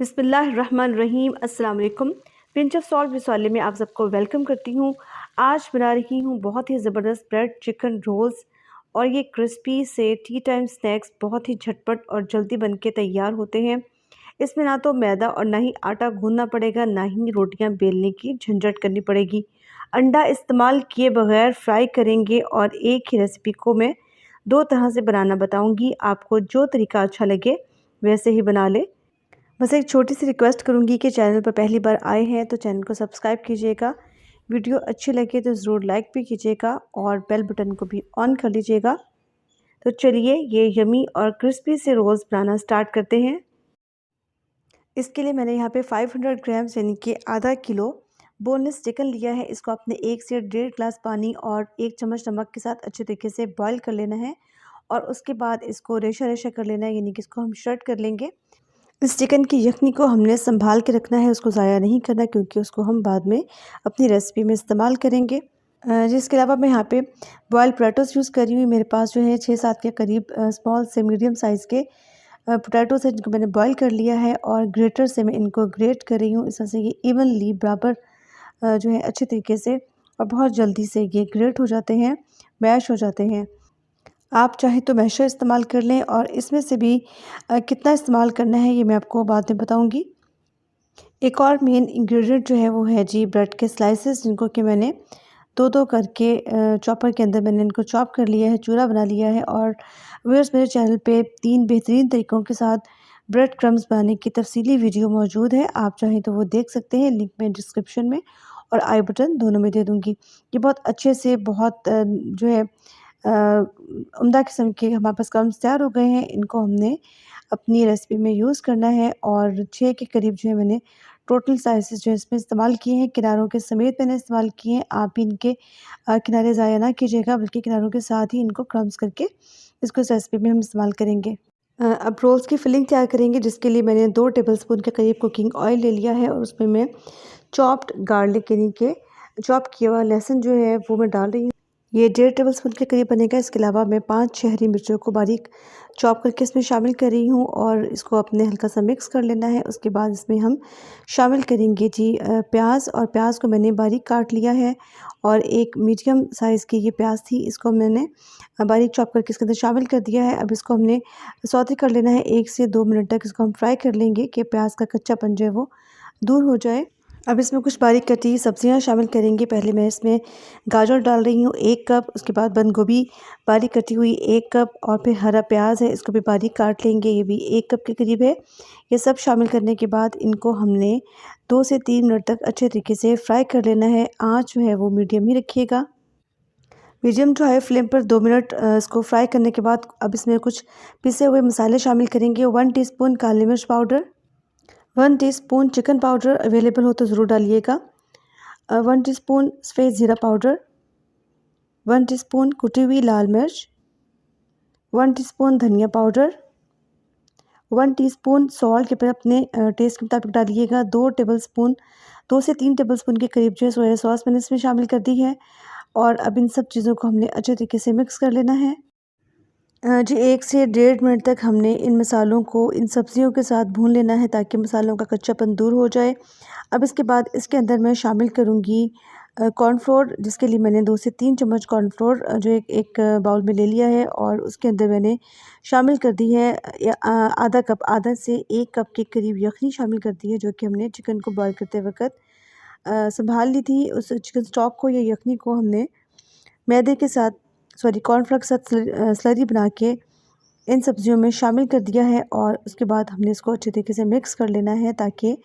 बिस्मिल्लाहिर्रहमानिर्रहीम। अस्सलाम वालेकुम। पिंच ऑफ सॉल्ट मसाले में आप सबको वेलकम करती हूँ। आज बना रही हूँ बहुत ही ज़बरदस्त ब्रेड चिकन रोल्स और ये क्रिस्पी से टी टाइम स्नैक्स बहुत ही झटपट और जल्दी बन के तैयार होते हैं। इसमें ना तो मैदा और ना ही आटा गूंदना पड़ेगा, ना ही रोटियाँ बेलने की झंझट करनी पड़ेगी। अंडा इस्तेमाल किए बगैर फ्राई करेंगे और एक ही रेसिपी को मैं दो तरह से बनाना बताऊँगी। आपको जो तरीका अच्छा लगे वैसे ही बना लें। बस एक छोटी सी रिक्वेस्ट करूंगी कि चैनल पर पहली बार आए हैं तो चैनल को सब्सक्राइब कीजिएगा। वीडियो अच्छी लगे तो ज़रूर लाइक भी कीजिएगा और बेल बटन को भी ऑन कर लीजिएगा। तो चलिए ये यमी और क्रिस्पी से रोल्स बनाना स्टार्ट करते हैं। इसके लिए मैंने यहाँ पे 500 ग्राम्स यानी कि आधा किलो बोनलेस चिकन लिया है। इसको आपने 1 से 1.5 ग्लास पानी और 1 चम्मच नमक के साथ अच्छे तरीके से बॉईल कर लेना है और उसके बाद इसको रेशा रेशा कर लेना है, यानी कि इसको हम शर्ट कर लेंगे। इस चिकन की यखनी को हमने संभाल के रखना है, उसको ज़ाया नहीं करना, क्योंकि उसको हम बाद में अपनी रेसिपी में इस्तेमाल करेंगे। जिसके अलावा मैं यहाँ पे बॉयल पोटैटोज़ यूज़ कर रही हूँ। मेरे पास जो है 6-7 के करीब स्मॉल से मीडियम साइज़ के पोटैटोज़ हैं, जिनको मैंने बॉयल कर लिया है और ग्रेटर से मैं इनको ग्रेट कर रही हूँ। इस तरह से ये इवनली बराबर जो है अच्छे तरीके से और बहुत जल्दी से ये ग्रेट हो जाते हैं, मैश हो जाते हैं। आप चाहें तो मैशर इस्तेमाल कर लें और इसमें से भी कितना इस्तेमाल करना है ये मैं आपको बाद में बताऊंगी। एक और मेन इंग्रेडिएंट जो है वो है जी ब्रेड के स्लाइसेस, जिनको कि मैंने दो दो करके चॉपर के अंदर मैंने इनको चॉप कर लिया है, चूरा बना लिया है। और व्यूअर्स, मेरे चैनल पे 3 बेहतरीन तरीक़ों के साथ ब्रेड क्रम्स बनाने की तफसीली वीडियो मौजूद है। आप चाहें तो वो देख सकते हैं, लिंक मैं डिस्क्रिप्शन में और आई बटन दोनों में दे दूँगी। ये बहुत अच्छे से बहुत जो है उम्दा किस्म के हमारे पास क्रम्स तैयार हो गए हैं। इनको हमने अपनी रेसिपी में यूज़ करना है और 6 के करीब जो है मैंने टोटल स्लाइसेस जो है इसमें इस्तेमाल किए हैं। किनारों के समेत मैंने इस्तेमाल किए हैं। आप भी इनके किनारे ज़ाया ना कीजिएगा, बल्कि किनारों के साथ ही इनको क्रम्स करके इसको इस रेसिपी में हम इस्तेमाल करेंगे। अब रोल्स की फिलिंग तैयार करेंगे, जिसके लिए मैंने 2 टेबलस्पून के करीब कुकिंग ऑयल ले लिया है और उसमें मैं चॉप्ड गार्लिक यानी कि चॉप किया हुआ लहसुन जो है वो मैं डाल रही हूँ। ये 1.5 टेबलस्पून के करीब बनेगा। इसके अलावा मैं 5-6 हरी मिर्चों को बारीक चॉप करके इसमें शामिल कर रही हूँ और इसको अपने हल्का सा मिक्स कर लेना है। उसके बाद इसमें हम शामिल करेंगे जी प्याज, और प्याज को मैंने बारीक काट लिया है और एक मीडियम साइज़ की ये प्याज थी, इसको मैंने बारीक चॉप करके इसके अंदर शामिल कर दिया है। अब इसको हमने सौते कर लेना है 1 से 2 मिनट तक। इसको हम फ्राई कर लेंगे कि प्याज का कच्चापन जो है वो दूर हो जाए। अब इसमें कुछ बारीक कटी सब्जियां शामिल करेंगे। पहले मैं इसमें गाजर डाल रही हूँ 1 कप, उसके बाद बंद गोभी बारीक कटी हुई 1 कप और फिर हरा प्याज है, इसको भी बारीक काट लेंगे, ये भी 1 कप के करीब है। ये सब शामिल करने के बाद इनको हमने 2 से 3 मिनट तक अच्छे तरीके से फ्राई कर लेना है। आँच जो है वो मीडियम ही रखिएगा। मीडियम टू हाई फ्लेम पर 2 मिनट इसको फ्राई करने के बाद अब इसमें कुछ पिसे हुए मसाले शामिल करेंगे। 1 टीस्पून काली मिर्च powder, 1 teaspoon chicken powder, available हो तो ज़रूर डालिएगा, 1 टीस्पून सफ़ेद ज़ीरा पाउडर, 1 टीस्पून कुटी हुई लाल मिर्च, 1 टीस्पून धनिया पाउडर, 1 टीस्पून सॉल्ट के अपने टेस्ट के मुताबिक डालिएगा। 2 से 3 टेबलस्पून के करीब जो है सोया सॉस मैंने इसमें शामिल कर दी है और अब इन सब चीज़ों को हमने अच्छे तरीके से मिक्स कर लेना है। जी 1 से 1.5 मिनट तक हमने इन मसालों को इन सब्जियों के साथ भून लेना है, ताकि मसालों का कच्चापन दूर हो जाए। अब इसके बाद इसके अंदर मैं शामिल करूँगी कॉर्नफ्लोर, जिसके लिए मैंने 2 से 3 चम्मच कॉर्नफ्लोर जो एक बाउल में ले लिया है और उसके अंदर मैंने शामिल कर दी है आधा कप, आधा से 1 कप के करीब यखनी शामिल कर दी है, जो कि हमने चिकन को बॉयल करते वक्त संभाल ली थी। उस चिकन स्टॉक को या यखनी को हमने मैदे के साथ कॉर्नफ्लोर के साथ स्लरी बना के इन सब्जियों में शामिल कर दिया है और उसके बाद हमने इसको अच्छे तरीके से मिक्स कर लेना है, ताकि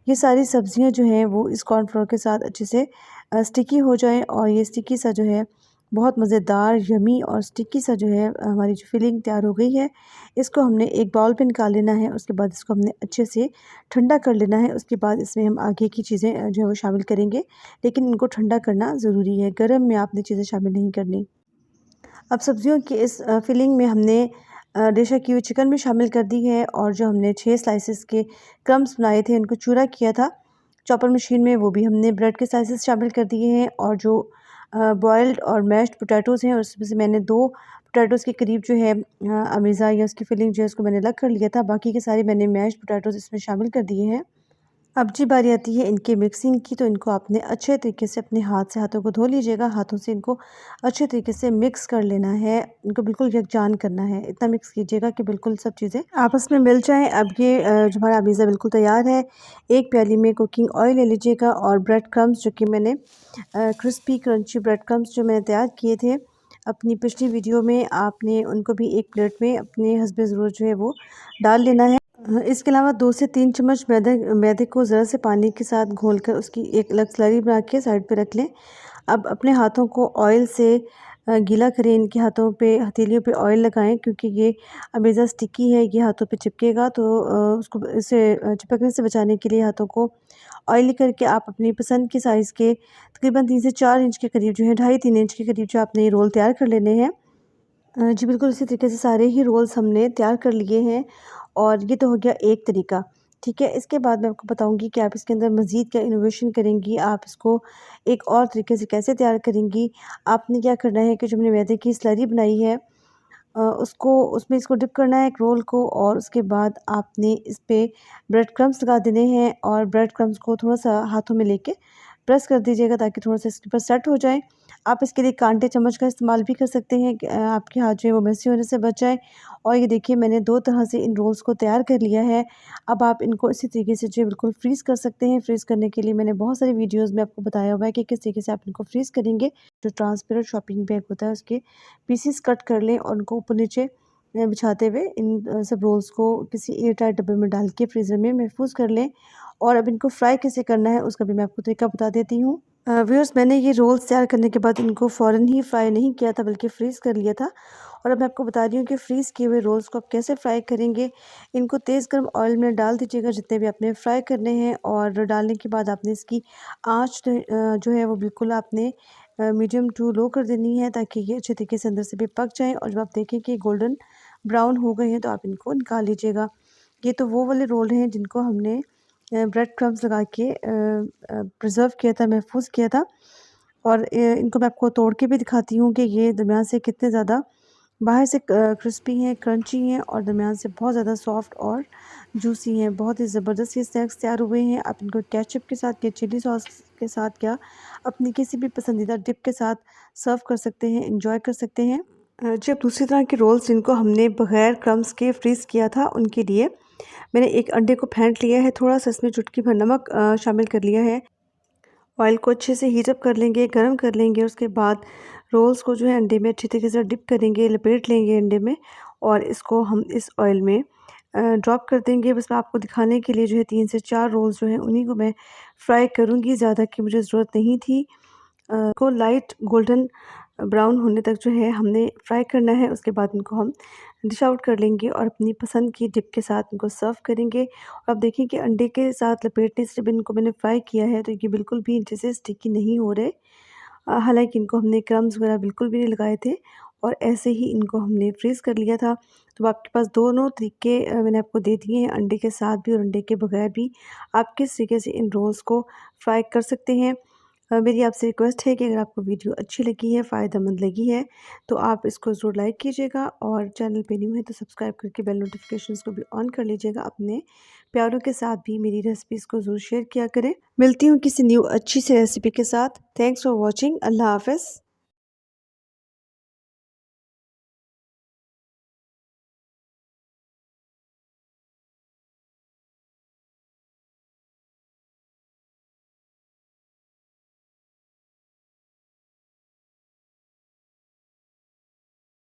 ये सारी सब्जियां जो हैं वो इस कॉर्नफ्लोर के साथ अच्छे से स्टिकी हो जाए और ये स्टिकी सा जो है बहुत मज़ेदार यमी और स्टिकी सा जो है हमारी जो फिलिंग तैयार हो गई है, इसको हमने एक बाउल पे निकाल लेना है। उसके बाद इसको हमने अच्छे से ठंडा कर लेना है। उसके बाद इसमें हम आगे की चीज़ें जो है वो शामिल करेंगे, लेकिन इनको ठंडा करना ज़रूरी है, गर्म में आपने चीज़ें शामिल नहीं करनी। अब सब्जियों की इस फिलिंग में हमने रेशा की हुई चिकन भी शामिल कर दी है और जो हमने 6 स्लाइसेस के क्रम्स बनाए थे, उनको चूरा किया था चॉपर मशीन में, वो भी हमने ब्रेड के स्लाइसेस शामिल कर दिए हैं। और जो बॉयल्ड और मैश्ड पोटैटोज़ हैं, उसमें से मैंने 2 पोटैटोज़ के करीब जो है अमेज़ा या उसकी फिलिंग जो है उसको मैंने अलग कर लिया था। बाकी के सारे मैंने मैश्ड पोटैटोज़ इसमें शामिल कर दिए हैं। अब जी बारी आती है इनके मिक्सिंग की, तो इनको आपने अच्छे तरीके से अपने हाथ से हाथों को धो लीजिएगा। हाथों से इनको अच्छे तरीके से मिक्स कर लेना है, इनको बिल्कुल यकजान करना है। इतना मिक्स कीजिएगा कि बिल्कुल सब चीज़ें आपस में मिल जाएँ। अब ये जो हमारा अमीज़ा बिल्कुल तैयार है। एक प्याली में कुकिंग ऑयल ले लीजिएगा और ब्रेड क्रम्स जो कि मैंने क्रिस्पी क्रंची ब्रेड क्रम्स जो मैंने तैयार किए थे अपनी पिछली वीडियो में, आपने उनको भी एक प्लेट में अपने हस्बे ज़रूर जो है वो डाल लेना है। इसके अलावा 2 से 3 चम्मच मैदे को ज़रा से पानी के साथ घोलकर उसकी एक अलग स्लरी बना के साइड पे रख लें। अब अपने हाथों को ऑयल से गीला करें, इनके हाथों पे हथेलियों पे ऑयल लगाएं क्योंकि ये अमेज़ा स्टिकी है, ये हाथों पे चिपकेगा। तो उसको इसे चिपकने से बचाने के लिए हाथों को ऑयली करके आप अपनी पसंद के साइज़ के तकरीबन 3 से 4 इंच के करीब जो है 2.5-3 इंच के करीब जो आपने ये रोल तैयार कर लेने हैं। जी बिल्कुल, इसी तरीके से सारे ही रोल्स हमने तैयार कर लिए हैं और ये तो हो गया एक तरीका, ठीक है। इसके बाद मैं आपको बताऊँगी कि आप इसके अंदर मज़ीद क्या इनोवेशन करेंगी, आप इसको एक और तरीके से कैसे तैयार करेंगी। आपने क्या करना है कि जो हमने मैदे की स्लरी बनाई है उसको उसमें इसको डिप करना है एक रोल को, और उसके बाद आपने इस पे ब्रेड क्रम्स लगा देने हैं और ब्रेड क्रम्स को थोड़ा-सा हाथों में लेके प्रेस कर दीजिएगा ताकि थोड़ा-सा इसके ऊपर सेट हो जाए। आप इसके लिए कांटे चम्मच का इस्तेमाल भी कर सकते हैं कि आपके हाथ जो है वो मेसी होने से बच जाए। और ये देखिए मैंने 2 तरह से इन रोल्स को तैयार कर लिया है। अब आप इनको इसी तरीके से जो है बिल्कुल फ्रीज़ कर सकते हैं। फ्रीज़ करने के लिए मैंने बहुत सारी वीडियोज़ में आपको बताया हुआ है कि किस तरीके से आप इनको फ्रीज़ करेंगे। जो ट्रांसपेरेंट शॉपिंग बैग होता है उसके पीसेस कट कर लें और उनको ऊपर नीचे बिछाते हुए इन सब रोल्स को किसी एयर टाइट डब्बे में डाल के फ्रीज़र में महफूज़ कर लें। और अब इनको फ्राई कैसे करना है उसका भी मैं आपको तरीका बता देती हूँ। व्यूअर्स, मैंने ये रोल्स तैयार करने के बाद इनको फ़ौरन ही फ्राई नहीं किया था बल्कि फ्रीज़ कर लिया था। और अब मैं आपको बता रही हूँ कि फ्रीज़ किए हुए रोल्स को आप कैसे फ्राई करेंगे। इनको तेज़ गर्म ऑयल में डाल दीजिएगा जितने भी आपने फ्राई करने हैं, और डालने के बाद आपने इसकी आँच जो है वो बिल्कुल आपने मीडियम टू लो कर देनी है ताकि ये अच्छे तरीके से अंदर से भी पक जाएँ। और जब आप देखें कि गोल्डन ब्राउन हो गए हैं तो आप इनको निकाल लीजिएगा। ये तो वो वाले रोल हैं जिनको हमने ब्रेड क्रम्स लगा के प्रिज़र्व किया था, महफूज़ किया था। और इनको मैं आपको तोड़ के भी दिखाती हूँ कि ये दरमियान से कितने ज़्यादा बाहर से क्रिस्पी हैं, क्रंची हैं और दरमियान से बहुत ज़्यादा सॉफ्ट और जूसी हैं। बहुत ही ज़बरदस्त ये स्नैक्स तैयार हुए हैं। आप इनको केचप के साथ या चिली सॉस के साथ या अपनी किसी भी पसंदीदा डिप के साथ सर्व कर सकते हैं, एंजॉय कर सकते हैं। जी, अब दूसरी तरह के रोल्स जिनको हमने बग़ैर क्रम्स के फ्रीज़ किया था उनके लिए मैंने एक अंडे को फेंट लिया है, थोड़ा-सा इसमें चुटकी भर नमक शामिल कर लिया है। ऑयल को अच्छे से हीट अप कर लेंगे, गरम कर लेंगे। उसके बाद रोल्स को जो है अंडे में अच्छी तरीके से डिप करेंगे, लपेट लेंगे अंडे में, और इसको हम इस ऑयल में ड्रॉप कर देंगे। बस मैं आपको दिखाने के लिए जो है 3 से 4 रोल्स जो हैं उन्हीं को मैं फ्राई करूँगी, ज़्यादा की मुझे ज़रूरत नहीं थी। को लाइट गोल्डन ब्राउन होने तक जो है हमने फ्राई करना है। उसके बाद इनको हम डिश आउट कर लेंगे और अपनी पसंद की डिप के साथ इनको सर्व करेंगे। और अब देखिए कि अंडे के साथ लपेटने से जब इनको मैंने फ्राई किया है तो ये बिल्कुल भी नीचे से स्टिकी नहीं हो रहे। हालाँकि इनको हमने क्रम्स वगैरह बिल्कुल भी नहीं लगाए थे और ऐसे ही इनको हमने फ्रीज़ कर लिया था। तो आपके पास दोनों तरीके मैंने आपको दे दिए हैं, अंडे के साथ भी और अंडे के बगैर भी। आप किस तरीके से इन रोल्स को फ्राई कर सकते हैं। मेरी आपसे रिक्वेस्ट है कि अगर आपको वीडियो अच्छी लगी है, फ़ायदेमंद लगी है, तो आप इसको ज़रूर लाइक कीजिएगा और चैनल पे न्यू है तो सब्सक्राइब करके बेल नोटिफिकेशंस को भी ऑन कर लीजिएगा। अपने प्यारों के साथ भी मेरी रेसिपीज़ को ज़रूर शेयर किया करें। मिलती हूँ किसी न्यू अच्छी सी रेसिपी के साथ। Thanks for watching. अल्लाह हाफ़िज़।